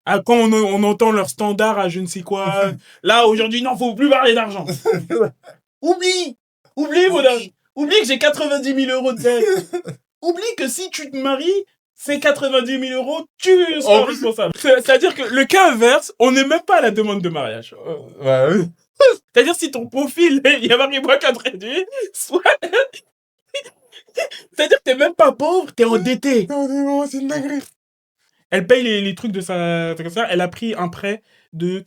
Quand on entend leur standard à je ne sais quoi, là, aujourd'hui, non, faut plus parler d'argent. Oublie, Moda. Oublie que j'ai 90 000 euros de dette. Oublie que si tu te maries, ces 90 000 euros, tu seras responsable. C'est-à-dire que le cas inverse, on n'est même pas à la demande de mariage. Ouais, oui. C'est-à-dire si ton profil, il y a marqué moins 4 réduit, soit... C'est-à-dire que t'es même pas pauvre, t'es endetté. Non, c'est une dinguerie. Elle paye les trucs de sa... Elle a pris un prêt de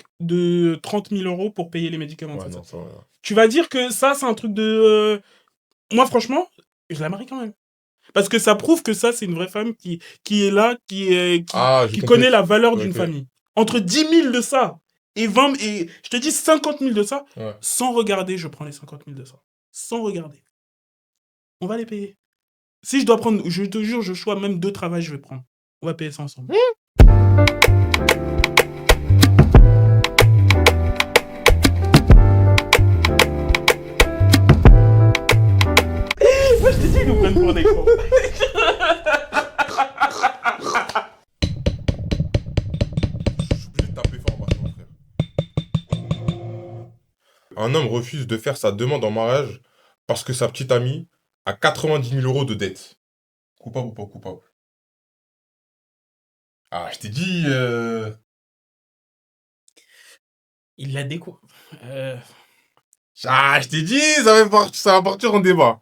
30 000 euros pour payer les médicaments. Ouais, non, ça va. Tu vas dire que ça, c'est un truc de... Moi, franchement, je la marie quand même. Parce que ça prouve que ça, c'est une vraie femme qui est là, qui connaît la valeur d'une famille. Entre 10 000 de ça et 20 et je te dis 50 000 de ça, sans regarder, je prends les 50 000 de ça. Sans regarder. On va les payer. Si je dois prendre, je te jure, je choisis même 2 travails, je vais prendre. On va payer ça ensemble. Moi, je t'ai dit, ils nous prennent pour des cons. Un homme refuse de faire sa demande en mariage parce que sa petite amie a 90 000 euros de dette. Coupable ou pas coupable? Ah, je t'ai dit... Il l'a découvert. Ah, je t'ai dit, ça va partir en débat.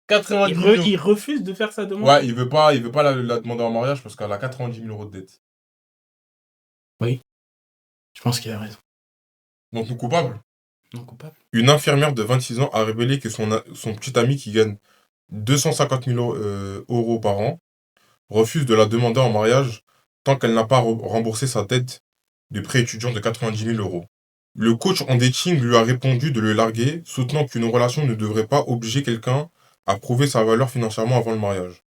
90 000 Il refuse de faire sa demande. Ouais, il veut pas la demander en mariage parce qu'elle a 90 000 euros de dette. Oui. Je pense qu'il a raison. Donc, nous coupable? Non coupable. Une infirmière de 26 ans a révélé que son petit ami qui gagne 250 000 euros par an refuse de la demander en mariage tant qu'elle n'a pas remboursé sa dette de prêt étudiant de 90 000 euros. Le coach en dating lui a répondu de le larguer, soutenant qu'une relation ne devrait pas obliger quelqu'un à prouver sa valeur financièrement avant le mariage.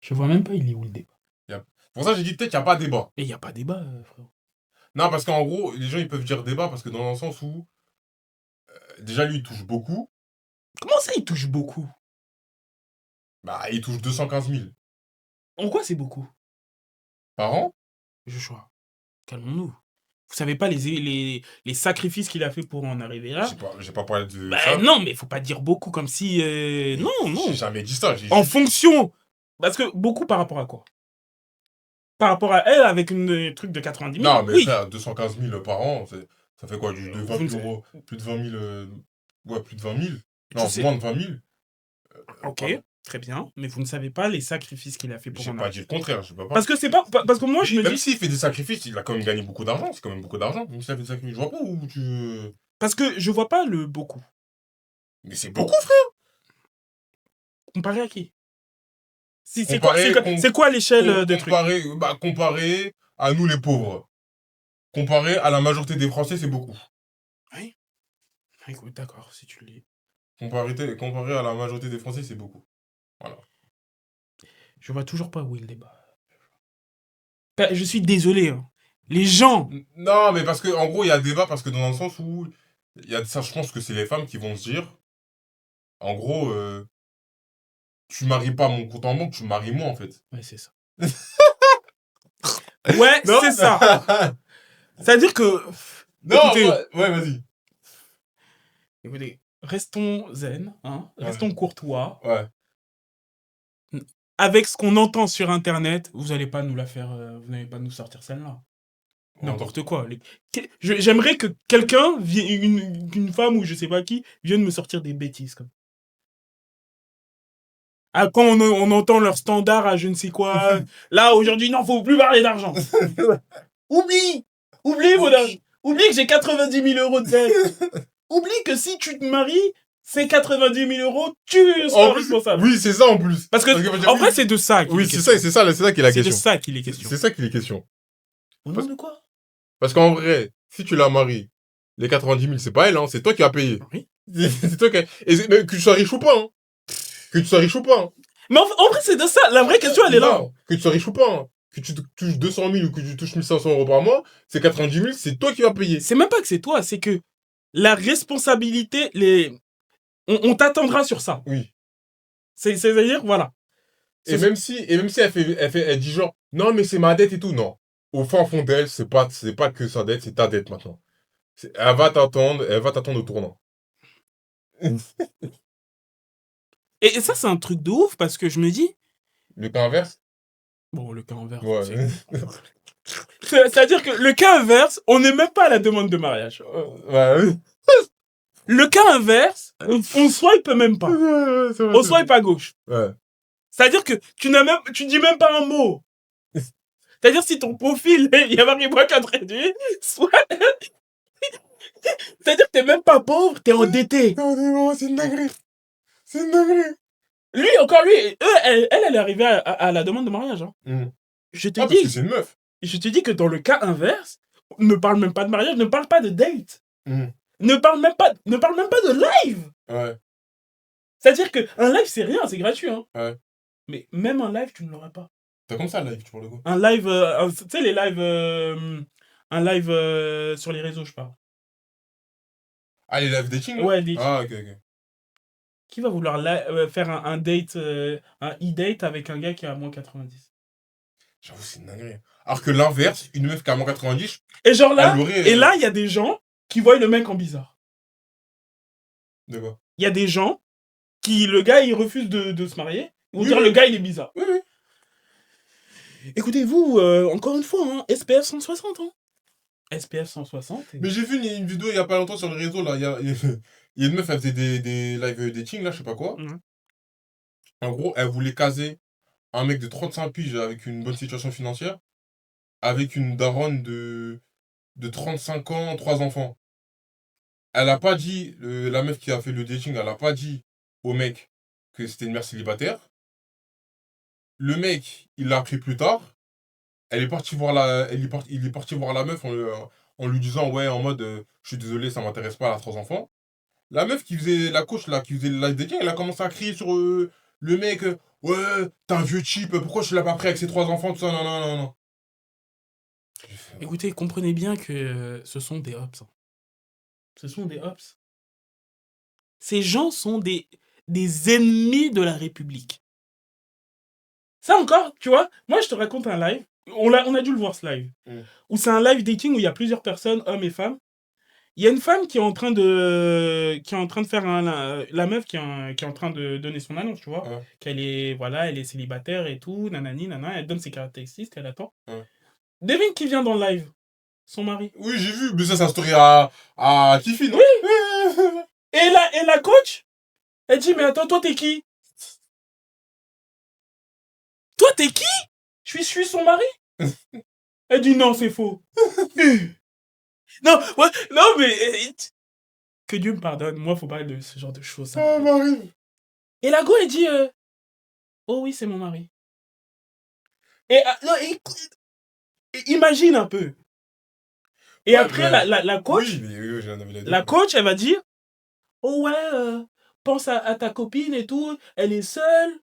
Je vois même pas il est où le débat. Pour ça, j'ai dit peut-être qu'il n'y a pas de débat. Et il n'y a pas de débat, frérot. Non, parce qu'en gros, les gens ils peuvent dire débat parce que dans un sens où déjà lui il touche beaucoup. Comment ça il touche beaucoup? Bah il touche 215 000. En quoi c'est beaucoup? Par an? Joshua, calmons-nous. Vous savez pas les sacrifices qu'il a fait pour en arriver là? J'ai pas parlé de ça. Non, mais faut pas dire beaucoup comme si... Non. J'ai jamais dit ça. En fonction. Parce que beaucoup par rapport à quoi? Par rapport à elle avec un truc de 90 000? Non, mais frère, 215 000 par an, ça fait quoi? De 20 000 euros? Plus de 20 000... Ouais, plus de 20 000. Non, moins de 20 000. Ok. Très bien, mais vous ne savez pas les sacrifices qu'il a fait pour en arriver. J'ai pas dit le contraire, Parce que c'est pas... Parce que moi, je me dis... Même s'il fait des sacrifices, il a quand même gagné beaucoup d'argent, c'est quand même beaucoup d'argent. Même s'il a fait des sacrifices, je vois pas où tu... Parce que je vois pas le beaucoup. Mais c'est beaucoup, frère! Comparé à qui? C'est quoi l'échelle des trucs? Comparé à nous les pauvres. Comparé à la majorité des Français, c'est beaucoup. Oui. Écoute, d'accord, si tu le dis. Comparé à la majorité des Français, c'est beaucoup. Voilà. Je vois toujours pas où est le débat. Je suis désolé. Hein. Les gens... Non, mais parce que en gros, il y a débat parce que dans un sens où... Il y a ça, je pense que c'est les femmes qui vont se dire... En gros, tu maries pas mon compte en banque, tu maries moi, en fait. Ouais, c'est ça. Ouais, c'est ça. C'est-à-dire que... Non, écoutez, ouais, vas-y. Écoutez, restons zen, hein, restons courtois. Ouais. Avec ce qu'on entend sur Internet, vous n'allez pas nous la faire... vous n'allez pas nous sortir celle-là. N'importe quoi. J'aimerais que quelqu'un, une femme ou je sais pas qui, vienne me sortir des bêtises comme. Quand on entend leur standard à je ne sais quoi, là aujourd'hui non, faut plus parler d'argent. Oublie, Moda. Oublie que j'ai 90 000 euros de dette. Oublie que si tu te maries, ces 90 000 euros, tu seras responsable. Oui, c'est ça en plus. Parce que en vrai, c'est de ça qu'il est question. Oui, c'est ça qui est la question. C'est de ça qu'il est question. C'est ça qu'il est question. Au nom de quoi? Parce qu'en vrai, si tu la maries, les 90 000, c'est pas elle, hein, c'est toi qui as payé. Oui. C'est toi qui as... Mais que tu sois riche ou pas, hein. Que tu sois riche ou pas, hein. Mais en vrai, c'est de ça. La vraie question, elle est là. Que tu sois riche ou pas, hein. Que tu touches 200 000 ou que tu touches 1 500 euros par mois, c'est 90 000, c'est toi qui vas payer. C'est même pas que c'est toi, c'est que la responsabilité, on t'attendra sur ça. Oui. C'est-à-dire, voilà. Et même si elle dit genre, non, mais c'est ma dette et tout, non. au fin fond d'elle, c'est pas que sa dette, c'est ta dette maintenant. Elle va t'attendre au tournant. Et ça, c'est un truc de ouf parce que je me dis. Le cas inverse? Bon, le cas inverse. Ouais. C'est-à-dire que le cas inverse, on n'est même pas à la demande de mariage. Ouais. Le cas inverse, on swipe même pas. On swipe à gauche. Ouais. C'est-à-dire que tu dis même pas un mot. C'est-à-dire si ton profil, il y a marqué moi réduit, soit. C'est-à-dire que t'es même pas pauvre, t'es endetté. Non, c'est une dinguerie. C'est une dinguerie. Lui, elle est arrivée à la demande de mariage. Hein. Je te dis. Parce que c'est une meuf. Je te dis que dans le cas inverse, ne parle même pas de mariage, ne parle pas de date. Ne parle même pas de live. Ouais. C'est-à-dire qu'un live, c'est rien, c'est gratuit. Hein. Ouais. Mais même un live, tu ne l'auras pas. T'as comme ça un live, tu vois le coup. Un live, tu sais, les lives. Un live sur les réseaux, je parle. Ah, les live dating? Ouais, dating. Ah, ok. Qui va vouloir faire un date, un e-date avec un gars qui a moins 90? J'avoue, c'est une dinguerie. Alors que l'inverse, une meuf qui a moins 90. Et genre là, il y a des gens qui voient le mec en bizarre. De quoi? Il y a des gens qui, le gars, il refuse de se marier. Ils vont dire le gars, il est bizarre. Oui. Écoutez-vous, encore une fois, hein, SPF 160. Hein. SPF 160. Mais j'ai vu une vidéo il y a pas longtemps sur le réseau, là. Il y a une meuf, elle faisait des live dating, là, je sais pas quoi. En gros, elle voulait caser un mec de 35 piges avec une bonne situation financière, avec une daronne de 35 ans, 3 enfants. Elle a pas dit, la meuf qui a fait le dating, elle a pas dit au mec que c'était une mère célibataire. Le mec, il l'a appris plus tard. Il est parti voir la meuf en lui disant, ouais, en mode, je suis désolé, ça m'intéresse pas, elle a 3 enfants. La meuf qui faisait la coach, là, qui faisait le live dating, elle a commencé à crier sur le mec, ouais, t'es un vieux cheap, pourquoi je l'ai pas pris avec ses 3 enfants, tout ça, non. Écoutez, comprenez bien que ce sont des hops. Hein. Ce sont des hops. Ces gens sont des ennemis de la République. Ça encore, tu vois, moi je te raconte un live, on a dû le voir ce live, où c'est un live dating où il y a plusieurs personnes, hommes et femmes. Il y a une femme qui est en train de faire la meuf qui est en train de donner son annonce, tu vois, qu'elle est, voilà, elle est célibataire et tout, nanani, nanana, elle donne ses caractéristiques, elle attend. Devine qui vient dans le live. Son mari. Oui, j'ai vu, mais ça, c'est un story à Tiffy, non? Oui. Et la coach, elle dit, mais attends, toi, t'es qui? Toi, t'es qui? Je suis son mari? Elle dit, non, c'est faux. Non, mais... Que Dieu me pardonne, moi, faut pas de ce genre de choses. Ah, Marie. Et la go, elle dit, oh oui, c'est mon mari. Et, imagine un peu. Et après, la coach, la coach, elle va dire, oh ouais, pense à ta copine et tout, elle est seule,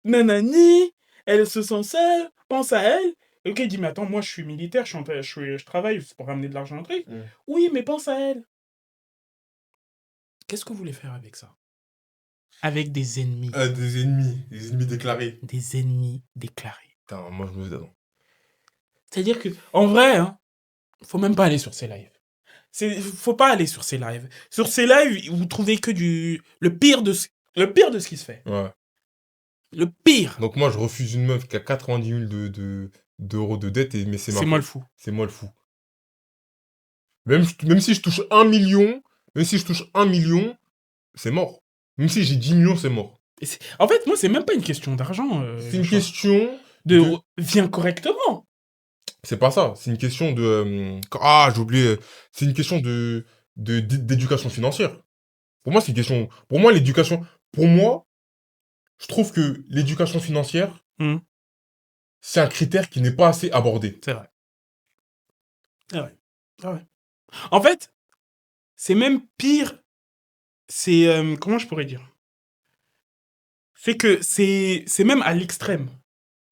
nanani, elle se sent seule, pense à elle. Et ok, il dit, mais attends, moi je suis militaire, je travaille pour ramener de l'argent en truc. Oui, mais pense à elle. Qu'est-ce que vous voulez faire avec ça? Avec des ennemis. Des ennemis déclarés. Des ennemis déclarés. Putain, moi je me dis, c'est-à-dire que, en vrai, hein, faut même pas aller sur ces lives. Faut pas aller sur ces lives. Sur ces lives, vous trouvez que le pire de ce qui se fait. Ouais. Le pire. Donc moi, je refuse une meuf qui a 90 000 d'euros de dette, mais c'est moi le fou. C'est moi le fou. Même si je touche 1 million, c'est mort. Même si j'ai 10 millions, c'est mort. En fait, moi, c'est même pas une question d'argent. C'est une question de... Viens correctement. C'est pas ça. C'est une question de... j'ai oublié. C'est une question d'éducation financière. Pour moi, c'est une question... Pour moi, l'éducation... Pour moi, je trouve que l'éducation financière, c'est un critère qui n'est pas assez abordé. C'est vrai. C'est vrai. En fait, c'est même pire. C'est... comment je pourrais dire? C'est que c'est même à l'extrême.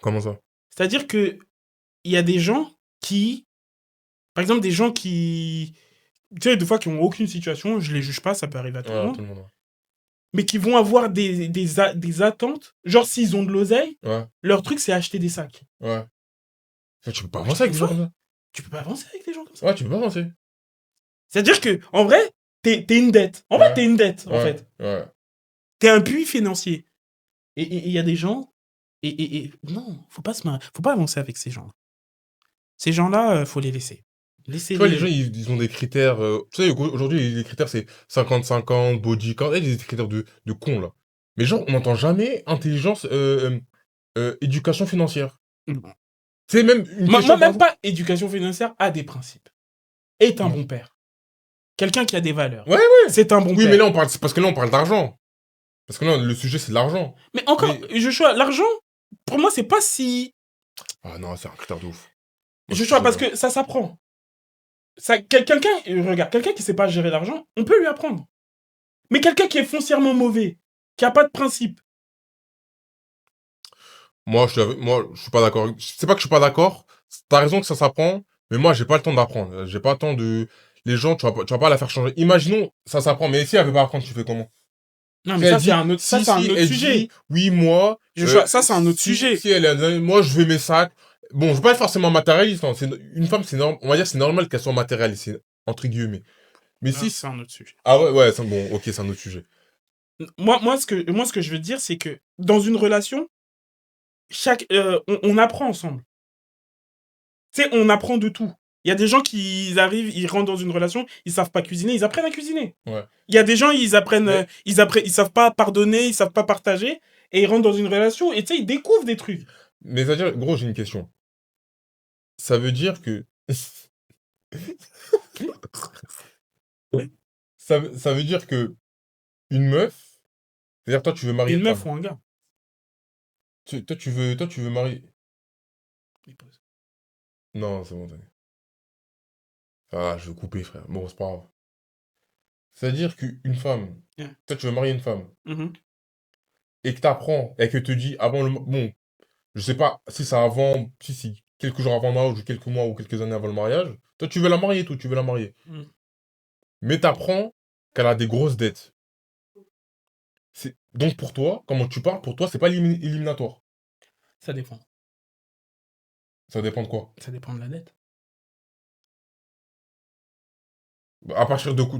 Comment ça? C'est-à-dire que il y a des gens qui... Par exemple, des gens qui... Tu sais, des fois, qui n'ont aucune situation, je les juge pas, ça peut arriver à tout le monde. Mais qui vont avoir des attentes. Genre, s'ils ont de l'oseille, leur truc, c'est acheter des sacs. Ouais. Tu peux pas avancer avec ça. Tu peux pas avancer avec des gens comme ça. Ouais, tu peux pas avancer. C'est-à-dire que, en vrai, t'es une dette. En vrai, t'es une dette, en fait. Ouais. T'es un puits financier. Et il y a des gens... non, faut pas avancer avec ces gens. Ces gens-là, faut les laisser. Tu vois, les gens, ils ont des critères... tu sais, aujourd'hui, les critères, c'est 50-50, body count. Il y a des critères de cons, là. Mais genre, on n'entend jamais intelligence, éducation financière. C'est même une Moi, même pas éducation financière, a des principes. Est un bon père. Quelqu'un qui a des valeurs. Ouais. C'est un bon père. Oui, mais là, c'est parce que là, on parle d'argent. Parce que là, le sujet, c'est de l'argent. Mais encore, l'argent, pour moi, c'est pas si... Ah non, c'est un critère de ouf. Parce que ça s'apprend. Quelqu'un qui sait pas gérer l'argent, on peut lui apprendre. Mais quelqu'un qui est foncièrement mauvais, qui a pas de principe. Moi, je suis pas d'accord. C'est pas que je suis pas d'accord. T'as raison que ça s'apprend, mais moi, j'ai pas le temps d'apprendre. J'ai pas le temps de... Les gens, tu vas pas la faire changer. Imaginons, ça s'apprend, mais si elle veut pas apprendre, tu fais comment? Non, mais ça, c'est un autre, sujet. Dit, oui, moi... ça, c'est un autre sujet. Si moi, je veux mes sacs. Bon, je veux pas être forcément matérialiste. Hein. Une femme, on va dire, c'est normal qu'elle soit matérialiste, entre guillemets. Mais si... C'est un autre sujet. Ah ouais, bon, ok, c'est un autre sujet. Moi, ce que je veux dire, c'est que dans une relation, on apprend ensemble. Tu sais, on apprend de tout. Il y a des gens qui arrivent, ils rentrent dans une relation, ils savent pas cuisiner, ils apprennent à cuisiner. Ouais. Il y a des gens, ils savent pas pardonner, ils savent pas partager, et ils rentrent dans une relation, et tu sais, ils découvrent des trucs. Mais c'est-à-dire, gros, j'ai une question. Ça veut dire que... ça veut dire que une meuf... C'est-à-dire, toi, tu veux marier une meuf ou un gars. Toi, tu veux marier... Non, c'est bon, t'as dit. Ah, je vais couper, frère. Bon, c'est pas grave. C'est-à-dire qu'une femme... Toi, tu veux marier une femme. Et que t'apprends, et que te dis avant le... Bon, je sais pas si c'est avant... Si quelques jours avant le mariage, ou quelques mois, ou quelques années avant le mariage. Toi, tu veux la marier, tu veux la marier. Mais t'apprends qu'elle a des grosses dettes. Donc pour toi, comment tu parles, pour toi, c'est pas éliminatoire. Ça dépend. Ça dépend de quoi? Ça dépend de la dette. À partir de quoi?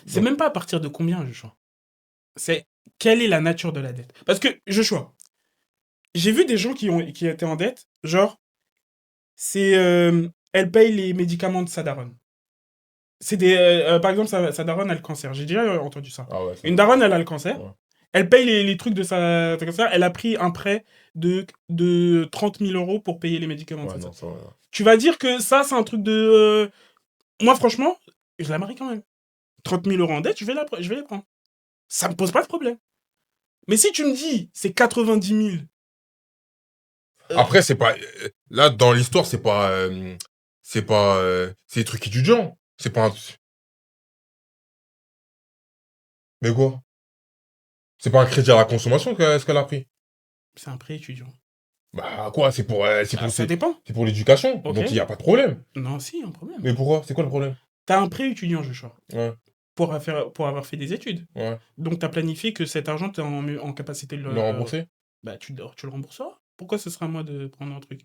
C'est même pas à partir de combien, Joshua. C'est quelle est la nature de la dette. Parce que, Joshua, j'ai vu des gens qui étaient en dette, genre, elle paye les médicaments de sa daronne. C'est par exemple, sa daronne a le cancer. J'ai déjà entendu ça. Ah ouais, une daronne, elle a le cancer. Ouais. Elle paye les trucs de sa cancer. Elle a pris un prêt de 30 000 € pour payer les médicaments de sa daronne. Tu vas dire que ça, c'est un truc de... Moi, franchement, je la marie quand même. 30 000 € en dette, je vais les prendre. Ça me pose pas de problème. Mais si tu me dis, c'est 90 000... Après, c'est pas... Là, dans l'histoire, c'est pas... c'est des trucs étudiants. C'est pas un... Mais quoi? C'est pas un crédit à la consommation qu'elle a pris? C'est un prêt étudiant. Bah quoi? C'est pour... ça dépend. C'est pour l'éducation. Okay. Donc il y a pas de problème. Non, si, il y a un problème. Mais pourquoi? C'est quoi le problème? T'as un prêt étudiant, Joshua. Ouais. Pour avoir fait des études. Ouais. Donc t'as planifié que cet argent, t'es en capacité de le rembourser? Bah tu le rembourseras. Pourquoi ce serait à moi de prendre un truc?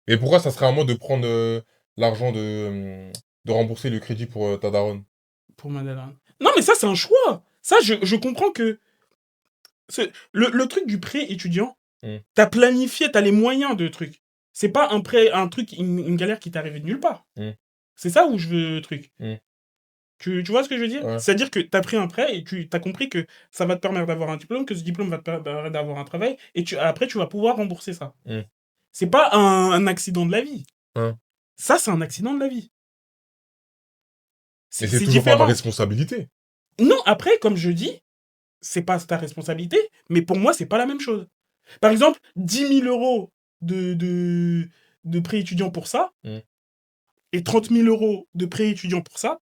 Et pourquoi ça serait à moi de prendre l'argent de rembourser le crédit pour ta daronne? Pour ma daronne. Non, mais ça, c'est un choix. Ça, je comprends que... Le truc du prêt étudiant, t'as planifié, t'as les moyens de truc. C'est pas un truc, une galère qui t'est arrivée de nulle part. C'est ça où je veux truc. Tu vois ce que je veux dire? Ouais. C'est-à-dire que t'as pris un prêt et t'as compris que ça va te permettre d'avoir un diplôme, que ce diplôme va te permettre d'avoir un travail, et après, tu vas pouvoir rembourser ça. C'est pas un accident de la vie. Ça, c'est un accident de la vie. Mais c'est toujours pas ma responsabilité. Non, après, comme je dis, c'est pas ta responsabilité, mais pour moi, c'est pas la même chose. Par exemple, 10 000 € de prêt étudiant pour ça, et 30 000 € de prêt étudiant pour ça,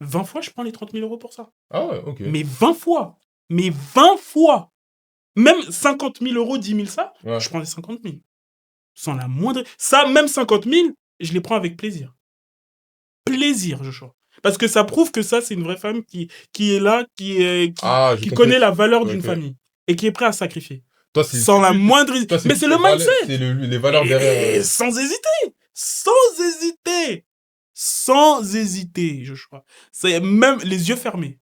20 fois, je prends les 30 000 € pour ça. Ah ouais, ok. Mais 20 fois. Mais 20 fois. Même 50 000 €, 10 000 ça, je prends les 50 000. Sans la moindre... Ça, même 50 000, je les prends avec plaisir. Plaisir, Joshua. Parce que ça prouve que ça, c'est une vraie femme qui est là, qui connaît la valeur d'une famille. Et qui est prêt à sacrifier. Toi, sans la moindre... Mais c'est le mindset. C'est les valeurs derrière. Sans hésiter. Sans hésiter. Sans hésiter, Joshua. C'est même les yeux fermés.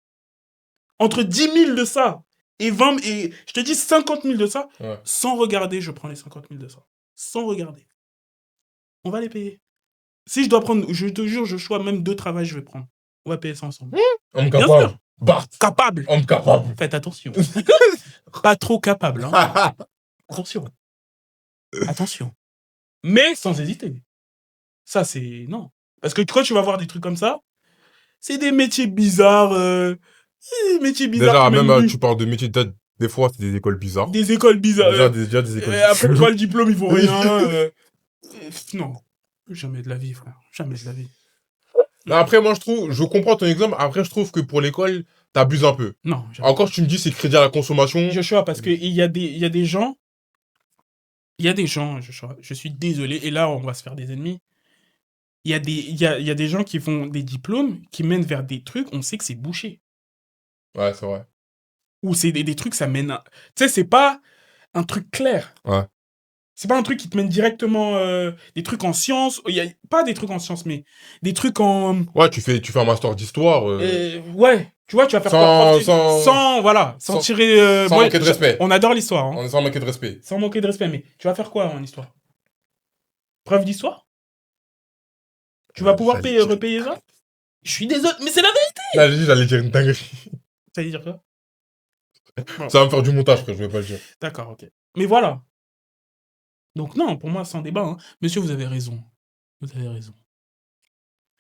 Entre 10 000 de ça et 20 et je te dis 50 000 de ça, Ouais. sans regarder, je prends les 50 000 de ça. Sans regarder. On va les payer. Si je dois prendre, je te jure, Joshua, même 2 travails, je vais prendre. On va payer ça ensemble. Homme Bien capable. sûr. Bart. Capable. Homme capable. Faites attention. Pas trop capable. Hein. Attention. Attention. Mais sans hésiter. Ça, c'est... Non. Parce que quand tu vas voir des trucs comme ça, c'est des métiers bizarres. Des métiers bizarres. Déjà, qui même mènent tu parles de métiers, des fois, c'est des écoles bizarres. des écoles bizarres. Déjà des écoles Après, tu vois le diplôme, il vaut rien. Non. Jamais de la vie, frère. Jamais de la vie. Après, moi, je comprends ton exemple. Après, je trouve que pour l'école, t'abuses un peu. Non. Jamais. Encore, tu me dis, c'est crédit à la consommation. Joshua, parce qu'il y a des gens... Il y a des gens, Joshua, je suis désolé, et là, on va se faire des ennemis. Il y a des gens qui font des diplômes, qui mènent vers des trucs, on sait que c'est bouché. Ouais, c'est vrai. Ou c'est des trucs, ça mène à... Tu sais, c'est pas un truc clair. Ouais. C'est pas un truc qui te mène directement... des trucs en sciences. Pas des trucs en sciences, mais des trucs en... Ouais, tu fais un master d'histoire. Ouais, tu vois, tu vas faire quoi sans tirer... sans manquer de respect. On adore l'histoire. Hein. Sans manquer de respect. Sans manquer de respect, mais tu vas faire quoi en histoire? Preuve d'histoire? Tu vas pouvoir repayer ça? Je suis désolé, mais c'est la vérité! Là, j'allais dire une dinguerie. Ça veut dire quoi? Bon. Ça va me faire du montage, frère, je vais pas le dire. D'accord, ok. Mais voilà. Donc non, pour moi, sans débat. Hein. Monsieur, vous avez raison. Vous avez raison.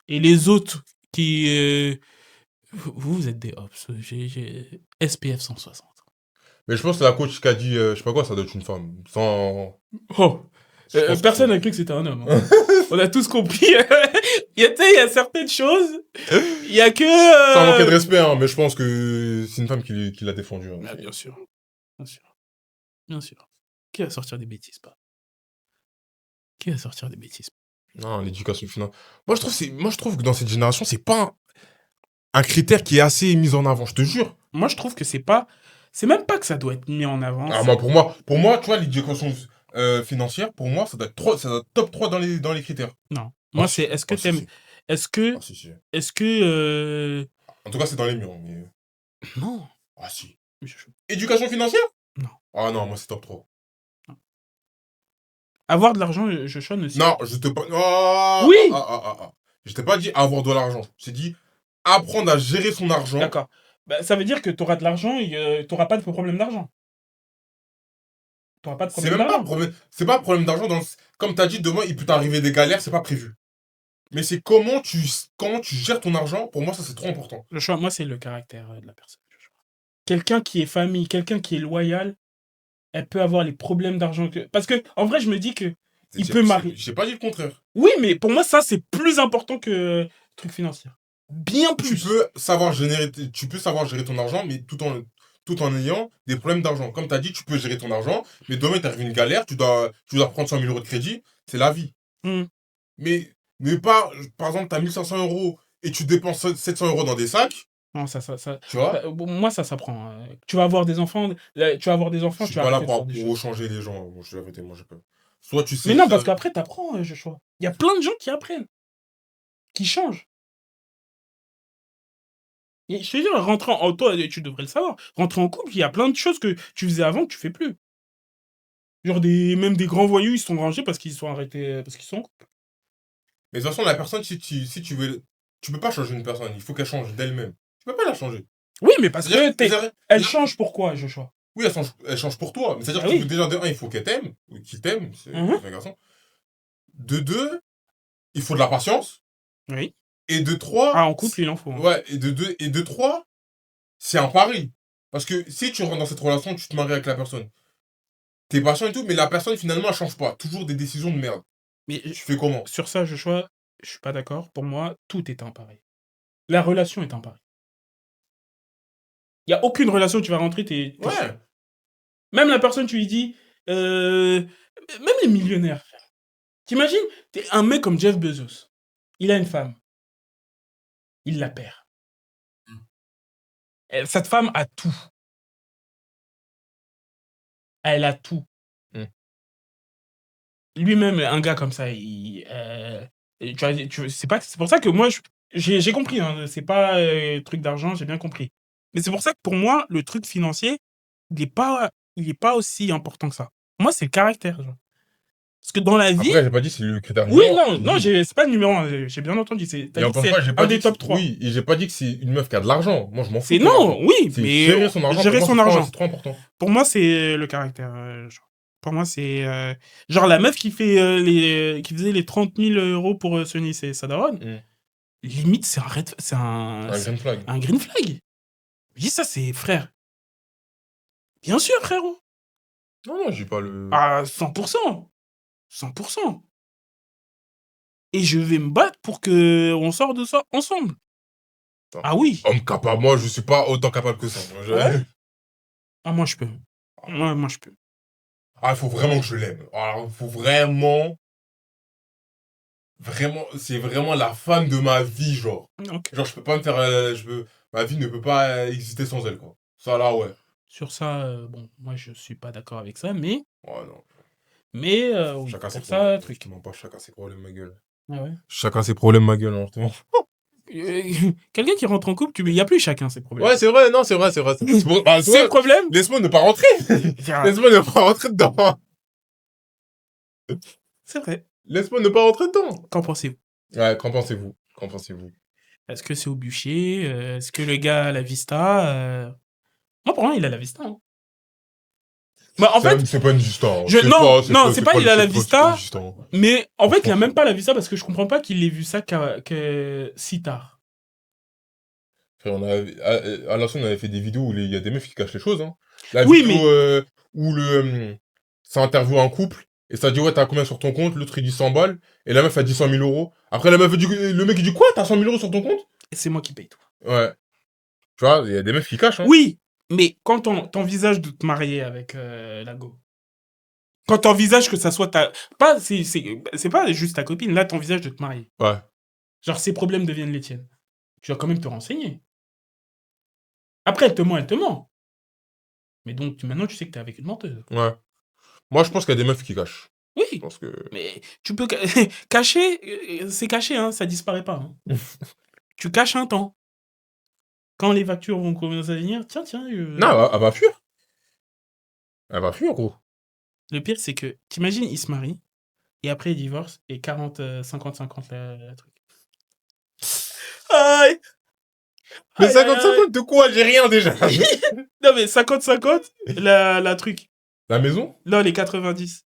Et les autres qui... Vous êtes des ops. J'ai SPF 160. Mais je pense que la coach qui a dit, je sais pas quoi, ça doit être une femme. Sans... Oh, personne n'a cru que c'était un homme. Hein. On a tous compris. Il y a certaines choses. Il y a que... Sans manquer de respect, hein, mais je pense que c'est une femme qui l'a défendu. Hein. Ah, bien sûr. Bien sûr. Bien sûr. Qui va sortir des bêtises, pas? Qui va sortir des bêtises? Non, l'éducation financière. Moi, je trouve que dans cette génération, c'est pas un critère qui est assez mis en avant, je te jure. Moi, je trouve que c'est pas... C'est même pas que ça doit être mis en avant. Ah, pour moi, tu vois, l'éducation financière, pour moi, ça doit être top 3 dans les critères. Non. Moi, c'est... Est-ce que t'aimes... Est-ce que... Est-ce que... En tout cas, c'est dans les murs. Mais... Non. Ah, si. Éducation financière? Non. Ah non, moi, c'est top 3. Non. Avoir de l'argent, je chonne aussi. Non, je te pas... Oh, oui. Je t'ai pas dit avoir de l'argent. J'ai dit apprendre à gérer son argent. D'accord. Bah, ça veut dire que tu auras de l'argent et tu n'auras pas de problème d'argent. Tu n'auras pas de problème d'argent. C'est pas un problème d'argent. Comme tu as dit, demain, il peut t'arriver des galères, c'est pas prévu. Mais c'est comment tu gères ton argent. Pour moi, ça, c'est trop important. Le choix, moi, c'est le caractère de la personne. Quelqu'un qui est famille, quelqu'un qui est loyal, elle peut avoir les problèmes d'argent que... Parce que, en vrai, je me dis que il peut marier. J'ai pas dit le contraire. Oui, mais pour moi, ça, c'est plus important que le truc financier. Bien plus. Tu peux savoir gérer ton argent, mais tout en ayant des problèmes d'argent. Comme tu as dit, tu peux gérer ton argent, mais demain, t'arrive une galère, tu dois prendre 100 000 € de crédit, c'est la vie. Mais pas, par exemple, tu as 1500 € et tu dépenses 700 € dans des sacs. Non, ça. Tu vois moi, ça s'apprend. Tu vas avoir des enfants, Je suis pas là pour changer les gens. Moi, je suis la vérité, moi, je peux. Soit tu sais. Mais non, parce qu'après, t'apprends, Joshua. Il y a plein de gens qui apprennent. Qui changent. Et je te dis, toi, tu devrais le savoir. Rentrer en couple, il y a plein de choses que tu faisais avant que tu fais plus. Genre, même des grands voyous, ils se sont rangés parce qu'ils sont arrêtés, parce qu'ils sont en couple. Mais de toute façon, la personne, si tu veux. Tu peux pas changer une personne, il faut qu'elle change d'elle-même. Tu peux pas la changer. Oui, mais parce que elle change pourquoi, Joshua? Oui, elle change pour toi. C'est-à-dire que déjà, de un, il faut qu'elle t'aime, ou qu'il t'aime, c'est un garçon. De deux, il faut de la patience. Oui. Et de trois... Ah, en couple, il en faut. Hein. Ouais, et de trois, c'est un pari. Parce que si tu rentres dans cette relation, tu te maries avec la personne. T'es patient et tout, mais la personne, finalement, elle change pas. Toujours des décisions de merde. Mais tu fais comment? Sur ça, Joshua, je suis pas d'accord. Pour moi, tout est un pari. La relation est un pari. Il n'y a aucune relation où tu vas rentrer, ouais. Même la personne, tu lui dis... Même les millionnaires. T'imagines, t'es un mec comme Jeff Bezos. Il a une femme. Il la perd. Cette femme a tout. Elle a tout. lui-même, un gars comme ça, c'est pour ça que moi, j'ai compris, hein, c'est pas truc d'argent, j'ai bien compris. Mais c'est pour ça que pour moi, le truc financier, il est pas aussi important que ça. Pour moi, c'est le caractère, genre. Parce que dans la vie, Après, j'ai pas dit c'est le critère oui, numéro un. non, Oui. c'est pas le numéro 1, j'ai bien entendu. T'as Et dit que encore une c'est fois, j'ai un pas dit des que top 3. oui, et j'ai pas dit que c'est une meuf qui a de l'argent. Moi, je m'en fous C'est de l'argent. non, oui, C'est mais gérer son argent. gérer Pour son moi, argent. c'est trop important. Pour moi, c'est le caractère. Genre. Pour moi, c'est genre la meuf qui fait qui faisait les 30 000 euros pour Sony, c'est sa daronne. Limite, c'est Un green flag. un green flag. Je dis ça, c'est frère. Bien sûr, frérot. Non, je dis pas le. À 100%. 100%. Et je vais me battre pour que on sorte de ça ensemble. Attends. Ah oui. Homme capable, moi, je suis pas autant capable que ça. Ouais. Ah, moi, je peux. Moi, je peux. Ah, il faut vraiment que je l'aime. Alors, il faut vraiment. Vraiment, c'est vraiment la femme de ma vie, genre. Okay. Genre, je peux pas me faire. Ma vie ne peut pas exister sans elle, quoi. Ça, là, ouais. Sur ça, bon, moi, je suis pas d'accord avec ça, mais. Ouais, non. Mais, oui, chacun ses pour ça, problèmes. truc. Justement, pas chacun ses problèmes, ma gueule. Ah ouais. Chacun ses problèmes, ma gueule, hein, justement. Quelqu'un qui rentre en couple, il n'y a plus chacun ses problèmes. Ouais, c'est vrai, non, c'est vrai. C'est le problème. Laisse-moi ne pas rentrer. Laisse-moi ne pas rentrer dedans. C'est vrai. Laisse-moi ne pas rentrer dedans. Qu'en pensez-vous? Ouais, qu'en pensez-vous? Qu'en pensez-vous? Est-ce que c'est au bûcher? Est-ce que le gars a la vista? Moi, pour moi, il a la vista. Hein. Bah, en fait, c'est pas une vista. Hein. Non, c'est pas il a la vista. Hein. Mais en fait, il a même pas la vista parce que je comprends pas qu'il ait vu ça si tard. À l'ancienne, on avait fait des vidéos où il y a des meufs qui cachent les choses. Hein. Oui, vidéo où ça interviewe un couple et ça dit ouais, t'as combien sur ton compte? L'autre il dit 100 balles et la meuf a dit 100 000 euros. Après, le mec il dit quoi? T'as 100 000 euros sur ton compte? Et c'est moi qui paye tout. Ouais. Tu vois, il y a des meufs qui cachent. Hein. Oui, mais quand t'envisages de te marier avec la go, quand t'envisages que ça soit c'est pas juste ta copine, là t'envisages de te marier. Ouais. Genre ses problèmes deviennent les tiennes. Tu dois quand même te renseigner. Après, elle te ment. Mais donc, maintenant, tu sais que t'es avec une menteuse. Ouais. Moi, je pense qu'il y a des meufs qui cachent. Oui. Je pense que... Mais tu peux cacher, c'est caché, hein, ça disparaît pas. Hein. Tu caches un temps. Quand les factures vont commencer à venir, tiens. Non, elle va fuir. Elle va fuir, gros. Le pire, c'est que, t'imagines, ils se marient, et après, ils divorcent, et 50-50 la truc. Aïe. Mais 50-50 de quoi? J'ai rien déjà. Non, mais 50-50, la truc. La maison? Là, les 90.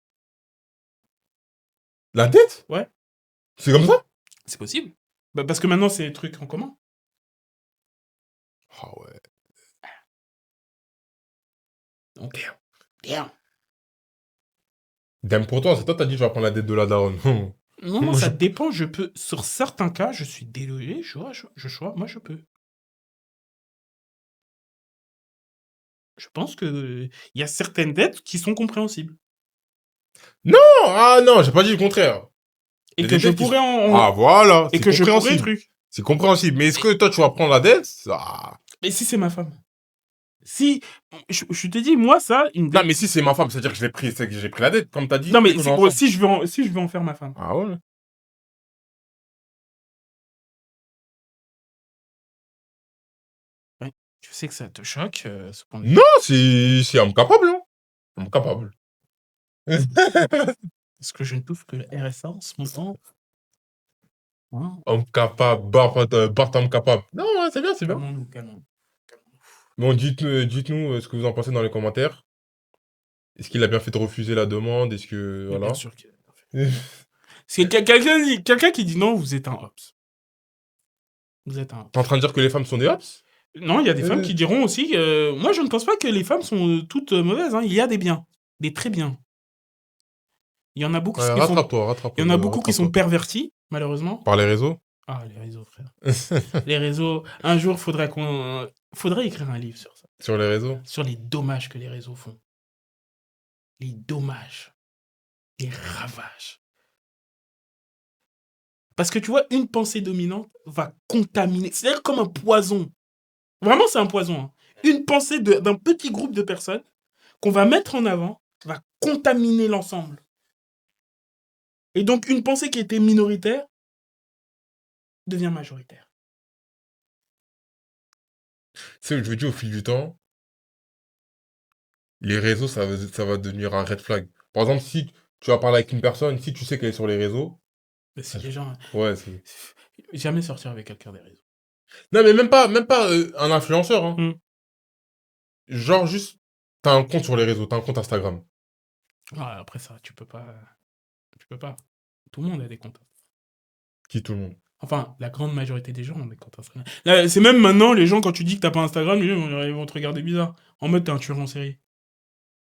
La dette? Ouais. C'est comme ça? C'est possible. Bah, parce que maintenant, c'est des trucs en commun. Ah ouais. Donc, bien. Damn pour toi, c'est toi t'as dit je vais prendre la dette de la daronne. Non, ça dépend, je peux. Sur certains cas, je suis désolé, moi je peux. Je pense que il y a certaines dettes qui sont compréhensibles. Non, non, j'ai pas dit le contraire. Et que je pourrais Ah voilà, et que je pourrais truc. C'est compréhensible. Mais est-ce que toi tu vas prendre la dette? Mais si c'est ma femme. Si je te dis moi ça une dette... Non, mais si c'est ma femme, c'est-à-dire que c'est que j'ai pris la dette comme t'as dit. Non mais si je veux en faire ma femme. Ah ouais. Ouais. Je sais que ça te choque Non, c'est homme capable hein. Homme capable. Est-ce que je ne touche que le RSA en ce moment? Hein? Homme capable, Bart homme capable. Non, ouais, c'est bien, c'est bien. Calmons-nous. Bon, dites-nous ce que vous en pensez dans les commentaires. Est-ce qu'il a bien fait de refuser la demande? Est-ce que... Voilà. Bien sûr qu'il a bien fait. C'est quelqu'un qui dit non, vous êtes un hops. Vous êtes un hops. T'es en train de dire que les femmes sont des hops? Non, il y a des femmes qui diront aussi... moi, je ne pense pas que les femmes sont toutes mauvaises. Hein. Il y a des biens. Des très biens. Il y en a beaucoup rattrape-toi. Il y en a beaucoup qui sont pervertis, malheureusement. Par les réseaux? Ah, les réseaux, frère. Les réseaux... Un jour, faudrait écrire un livre sur ça. Sur les réseaux? Sur les dommages que les réseaux font. Les dommages. Les ravages. Parce que tu vois, une pensée dominante va contaminer. C'est-à-dire comme un poison. Vraiment, c'est un poison. Hein. Une pensée d'un petit groupe de personnes qu'on va mettre en avant va contaminer l'ensemble. Et donc, une pensée qui était minoritaire devient majoritaire. C'est, je veux dire, au fil du temps, les réseaux, ça va devenir un red flag. Par exemple, si tu vas parler avec une personne, si tu sais qu'elle est sur les réseaux, Mais si les gens... ouais, c'est... Jamais sortir avec quelqu'un des réseaux. Non, mais même pas un influenceur, hein. Genre, juste, t'as un compte sur les réseaux, t'as un compte Instagram. Après ça, tu peux pas... Tu peux pas. Tout le monde a des comptes. Qui tout le monde? Enfin, la grande majorité des gens ont des comptes Instagram. Là, c'est même maintenant, les gens, quand tu dis que t'as pas Instagram, ils vont te regarder bizarre. En mode, t'es un tueur en série.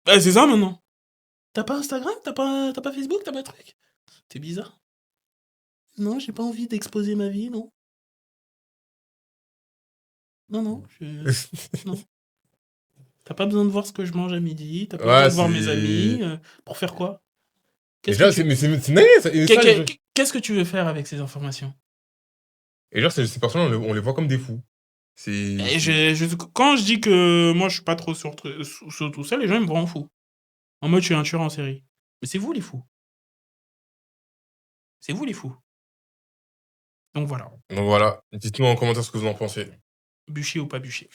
C'est ça maintenant. T'as pas Instagram? T'as pas Facebook? T'as pas de truc? T'es bizarre. Non, j'ai pas envie d'exposer ma vie, non. Non. Non. T'as pas besoin de voir ce que je mange à midi, t'as pas besoin de voir mes amis. Pour faire quoi? Déjà, c'est naïf. Qu'est-ce que tu veux faire avec ces informations? Et genre, ces personnes, on les voit comme des fous. Quand je dis que moi je suis pas trop sur tout ça, les gens ils me voient en fou. En mode je suis un tueur en série. Mais c'est vous les fous. C'est vous les fous. Donc voilà. Donc voilà, dites-nous en commentaire ce que vous en pensez. Bûcher ou pas bûcher.